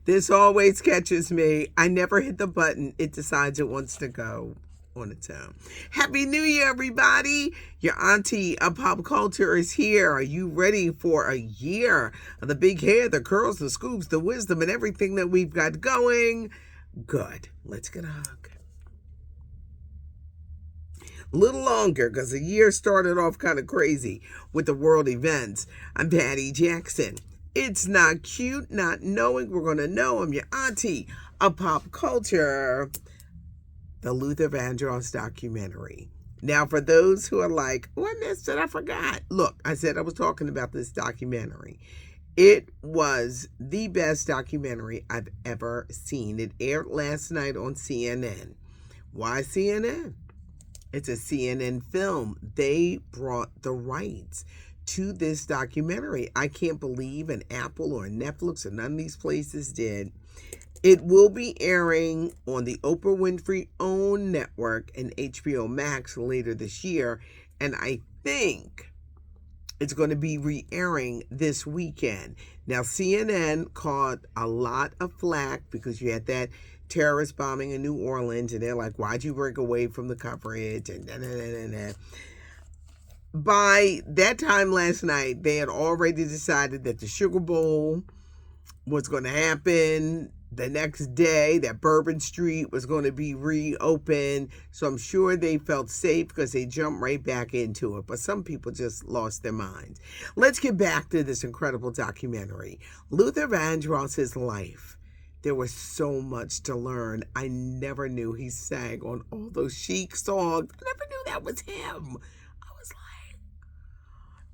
This always catches me. I never hit the button. It decides it wants to go on its own. Happy New Year, everybody. Your auntie of pop culture is here. Are you ready for a year of the big hair, the curls, the scoops, the wisdom, and everything that we've got going? Good. Let's get a hug. A little longer because the year started off kind of crazy with the world events. I'm Patty Jackson. It's not cute not knowing. We're going to know. I'm your auntie of pop culture. The Luther Vandross documentary. Now, for those who are like, oh, I missed it, I forgot. Look, I said I was talking about this documentary. It was the best documentary I've ever seen. It aired last night on CNN. Why CNN? It's a CNN film. They brought the rights to this documentary. I can't believe an Apple or a Netflix or none of these places did. It will be airing on the Oprah Winfrey owned network and HBO Max later this year. And I think it's going to be re-airing this weekend. Now, CNN caught a lot of flack because you had that terrorist bombing in New Orleans, and they're like, why'd you break away from the coverage? And by that time last night, they had already decided that the Sugar Bowl was going to happen. The next day, that Bourbon Street was going to be reopened. So I'm sure they felt safe because they jumped right back into it. But some people just lost their minds. Let's get back to this incredible documentary. Luther Vandross's life. There was so much to learn. I never knew he sang on all those Chic songs. I never knew that was him. I was like,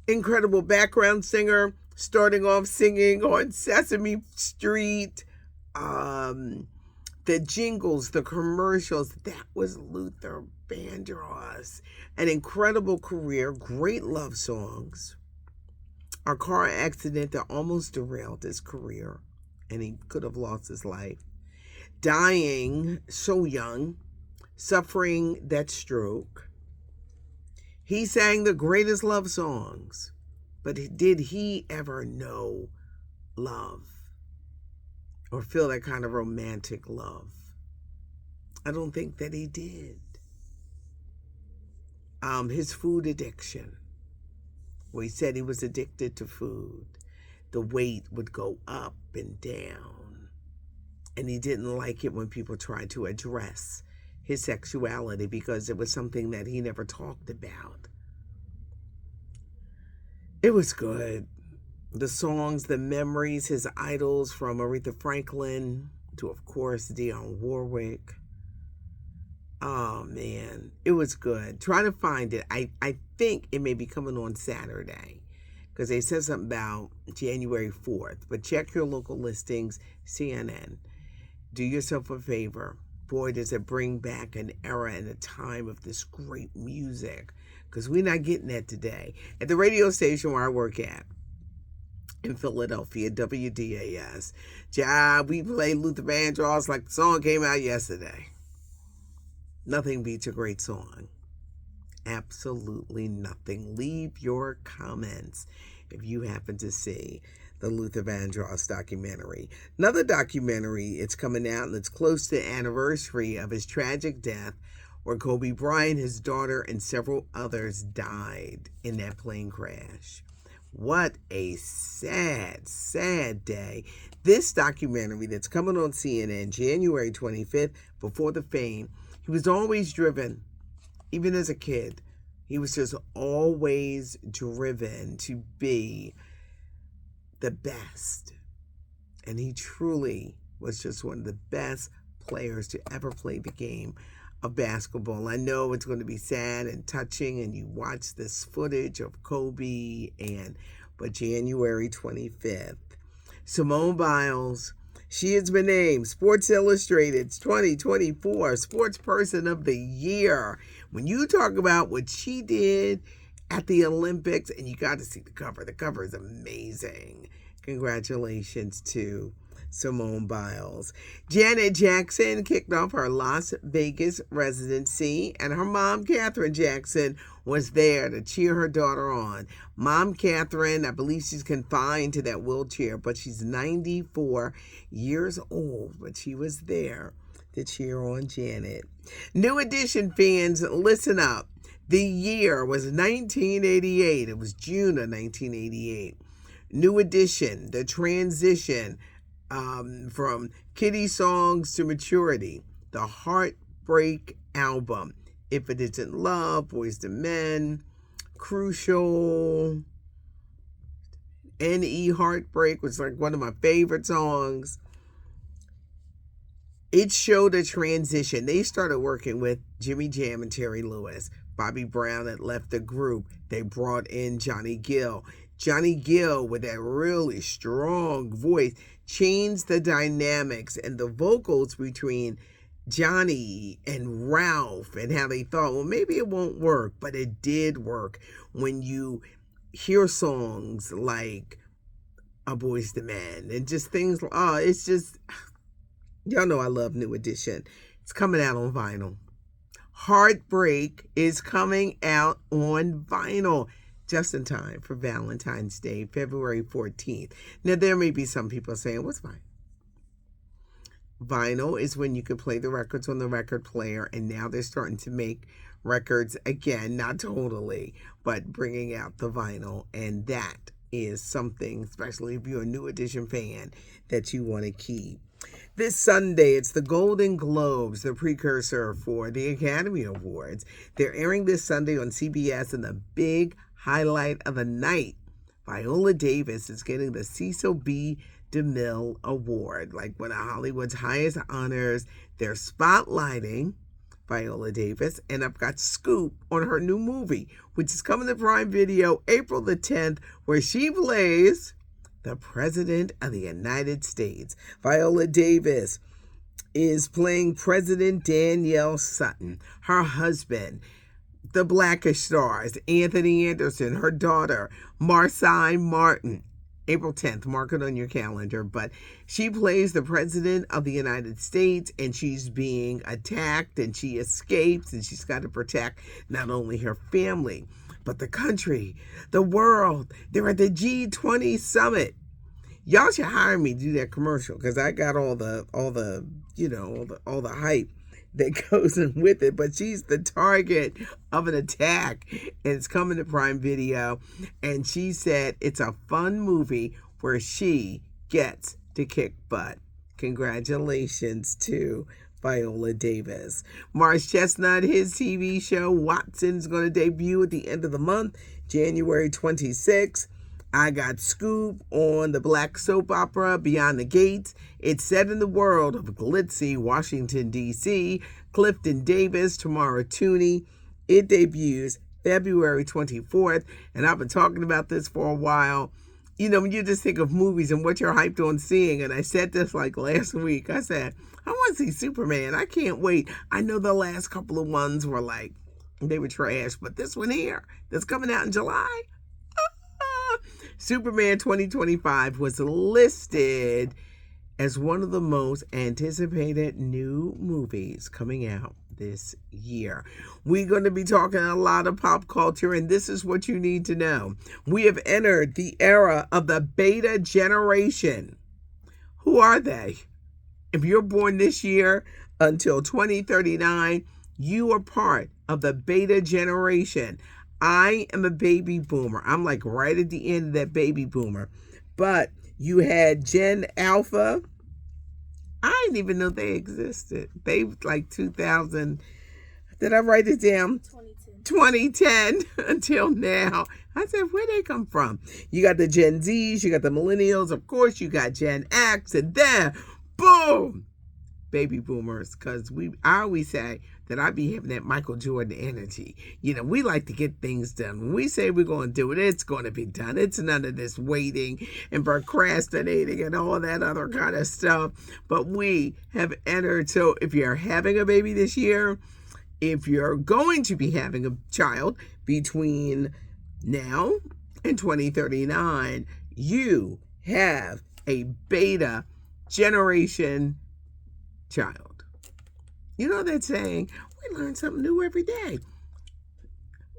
incredible background singer, starting off singing on Sesame Street. The jingles, the commercials, that was Luther Vandross. An incredible career, great love songs. A car accident that almost derailed his career, and he could have lost his life. Dying so young, suffering that stroke. He sang the greatest love songs, but did he ever know love? Or feel that kind of romantic love? I don't think that he did. His food addiction, where he said he was addicted to food. The weight would go up and down. And he didn't like it when people tried to address his sexuality because it was something that he never talked about. It was good. The songs, the memories, his idols from Aretha Franklin to, of course, Dionne Warwick. Oh, man. It was good. Try to find it. I think it may be coming on Saturday because they said something about January 4th. But check your local listings, CNN. Do yourself a favor. Boy, does it bring back an era and a time of this great music because we're not getting that today. At the radio station where I work at, in Philadelphia, WDAS. We play Luther Vandross like the song came out yesterday. Nothing beats a great song. Absolutely nothing. Leave your comments if you happen to see the Luther Vandross documentary. Another documentary, it's coming out and it's close to the anniversary of his tragic death where Kobe Bryant, his daughter, and several others died in that plane crash. What a sad, sad day. This documentary that's coming on CNN January 25th, before the fame, he was always driven, even as a kid. He was just always driven to be the best. And he truly was just one of the best players to ever play the game of basketball. I know it's going to be sad and touching, and you watch this footage of Kobe, but January 25th, Simone Biles, she has been named Sports Illustrated's 2024 Sports Person of the Year. When you talk about what she did at the Olympics, and you got to see the cover is amazing. Congratulations to Simone Biles. Janet Jackson kicked off her Las Vegas residency, and her mom, Catherine Jackson, was there to cheer her daughter on. Mom Catherine, I believe she's confined to that wheelchair, but she's 94 years old, but she was there to cheer on Janet. New Edition fans, listen up. The year was 1988. It was June of 1988. New Edition, the transition from kiddie songs to maturity, the Heartbreak album, If It Isn't Love, Boyz II Men, Crucial, N.E. Heartbreak was like one of my favorite songs. It showed a transition. They started working with Jimmy Jam and Terry Lewis. Bobby Brown had left the group. They brought in Johnny Gill. Johnny Gill, with that really strong voice, changed the dynamics and the vocals between Johnny and Ralph, and how they thought, well, maybe it won't work, but it did work. When you hear songs like A Boyz II Men and just things, it's just, y'all know I love New Edition. It's coming out on vinyl. Heartbreak is coming out on vinyl just in time for Valentine's Day, February 14th. Now, there may be some people saying, what's vinyl? Vinyl is when you could play the records on the record player, and now they're starting to make records again, not totally, but bringing out the vinyl, and that is something, especially if you're a New Edition fan, that you want to keep. This Sunday, it's the Golden Globes, the precursor for the Academy Awards. They're airing this Sunday on CBS, and the big highlight of the night, Viola Davis is getting the Cecil B. DeMille Award, like one of Hollywood's highest honors. They're spotlighting Viola Davis, and I've got scoop on her new movie, which is coming to Prime Video April the 10th, where she plays the President of the United States. Viola Davis is playing President Danielle Sutton, her husband, the Blackish stars, Anthony Anderson, her daughter, Marsai Martin. April 10th, mark it on your calendar. But she plays the President of the United States, and she's being attacked, and she escapes, and she's got to protect not only her family, but the country, the world. They're at the G20 summit. Y'all should hire me to do that commercial, because I got all the hype that goes in with it. But she's the target of an attack, and it's coming to Prime Video. And she said it's a fun movie where she gets to kick butt. Congratulations to Viola Davis. Morris Chestnut, his TV show Watson's going to debut at the end of the month, January 26th. I got scoop on the black soap opera Beyond the Gates. It's set in the world of glitzy Washington, D.C. Clifton Davis, Tamara Tooney. It debuts February 24th, and I've been talking about this for a while. You know, when you just think of movies and what you're hyped on seeing, and I said this like last week, I said, I want to see Superman. I can't wait. I know the last couple of ones were like, they were trash, but this one here that's coming out in July, Superman 2025 was listed as one of the most anticipated new movies coming out this year. We're going to be talking a lot of pop culture, and this is what you need to know. We have entered the era of the beta generation. Who are they? If you're born this year until 2039, you are part of the beta generation. I am a baby boomer. I'm like right at the end of that baby boomer. But you had Gen Alpha. I didn't even know they existed. They like 2000. Did I write it down? 2010 until now. I said, where'd they come from? You got the Gen Zs, you got the millennials, of course, you got Gen X, and then boom, baby boomers. Because I always say that I be having that Michael Jordan energy. You know, we like to get things done. When we say we're going to do it, it's going to be done. It's none of this waiting and procrastinating and all that other kind of stuff. But we have entered. So if you're having a baby this year, if you're going to be having a child between now and 2039, you have a beta generation child. You know that saying, we learn something new every day.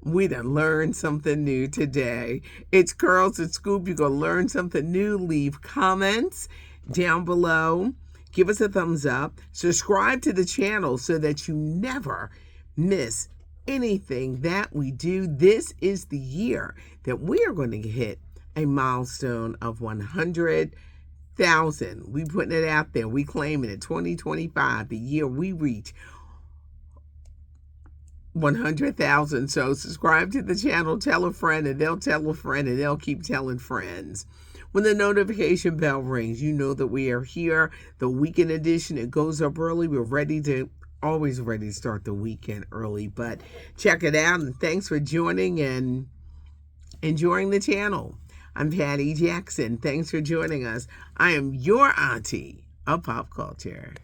We done learned something new today. It's Curls and Scoop. You're going to learn something new. Leave comments down below. Give us a thumbs up. Subscribe to the channel so that you never miss anything that we do. This is the year that we are going to hit a milestone of 100,000. We putting it out there. We claiming it. 2025, the year we reach 100,000. So subscribe to the channel, tell a friend, and they'll tell a friend, and they'll keep telling friends. When the notification bell rings, you know that we are here. The weekend edition, it goes up early. We're always ready to start the weekend early. But check it out, and thanks for joining and enjoying the channel. I'm Patty Jackson. Thanks for joining us. I am your auntie of pop culture.